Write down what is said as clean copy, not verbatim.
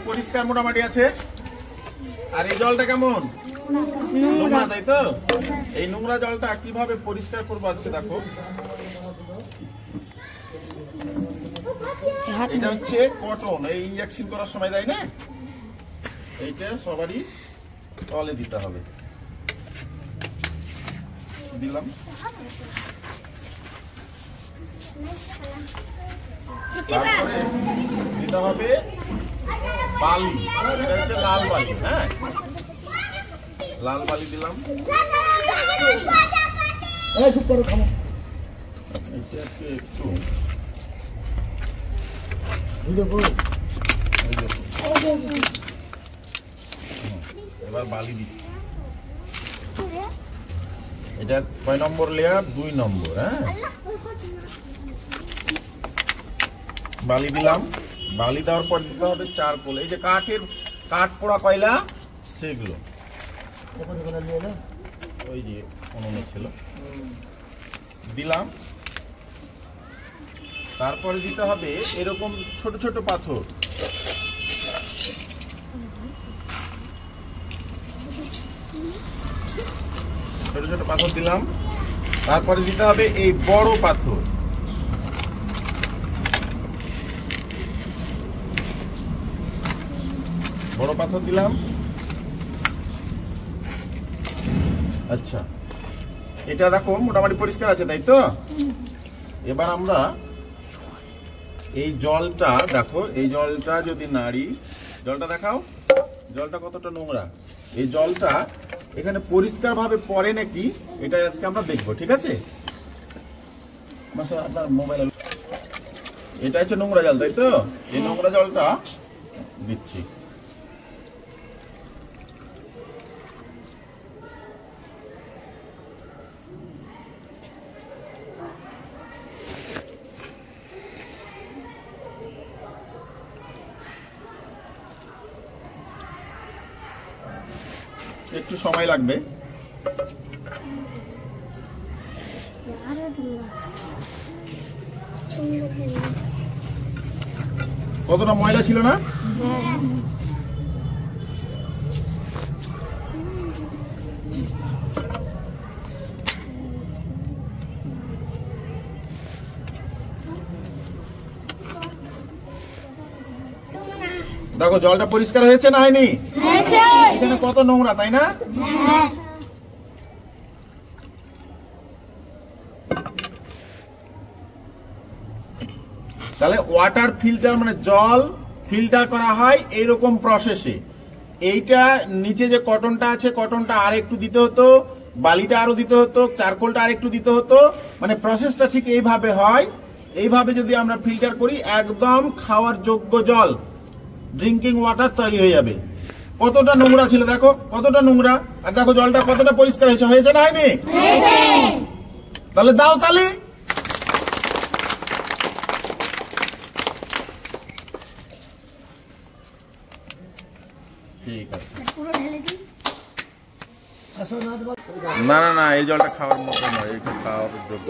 পরিষ্কার মোটামুটি আছে। আর এই জলটা কেমন? নোংরা, তাই তো? এই নোংরা জলটা কিভাবে পরিষ্কার করবো আজকে দেখো। এটা হচ্ছে কটন, এই ইনজেকশন করার সময় দেয় না, এইটা সবারই তলে দিতে হবে। দিলাম, তারপরে দিতে হবে বালি, এটা হচ্ছে লাল বালি। হ্যাঁ, লাল বালি দিলাম। একটু এবার বালি দিচ্ছি। এটা কয় নম্বর লেয়ার? 2 নম্বর। হ্যাঁ, বালি দিলাম। বালি দেওয়ার পর দিতে হবে চারকোল, এই যে কাঠ পোড়া কয়লা সেগুলো, ওই যে উনুনে ছিল, দিলাম। তারপরে দিতে হবে এরকম ছোট ছোট পাথর, ছোট ছোট পাথর দিলাম। তারপরে দিতে হবে এই বড় পাথর, বড় পাথর দিলাম। আচ্ছা, এটা দেখো মোটামুটি পরিষ্কার আছে, তাই তো? এবার আমরা এই জলটা দেখো, এই জলটা যদি নাড়ি, জলটা দেখাও, জলটা কতটা নোংরা। এই জলটা এখানে পরিষ্কার ভাবে পড়ে নাকি, এটা আজকে আমরা দেখবো, ঠিক আছে? আপনার মোবাইল, এটা হচ্ছে নোংরা জল, তাই তো? এই নোংরা জলটা দিচ্ছি। একটু সময় লাগবে। কতটা ময়লা ছিল না? দেখো জলটা পরিষ্কার হয়েছে না হয়নি? এখানে কত নোংরা, তাই না? তাহলে ওয়াটার ফিল্টার মানে জল ফিল্টার করা হয় এইরকম প্রসেসে। এইটা নিচে যে কটনটা আছে, কটনটা আর একটু দিতে হতো, বালিটা আরো দিতে হতো, চারকোলটা আর একটু দিতে হতো, মানে প্রসেসটা ঠিক এইভাবে হয়। এইভাবে যদি আমরা ফিল্টার করি, একদম খাওয়ার যোগ্য জল, ড্রিঙ্কিং ওয়াটার তৈরি হয়ে যাবে। কতটা নোংরা ছিল দেখো, কতটা নোংরা, আর দেখো জলটা কতটা পরিষ্কার হয়েছে, হয়েছে না হয়নি? তাহলে দাও তালি। ঠিক আছে, না না না, এই জলটা খাওয়ার মতো নয়, এটা খাওয়ার যোগ্য।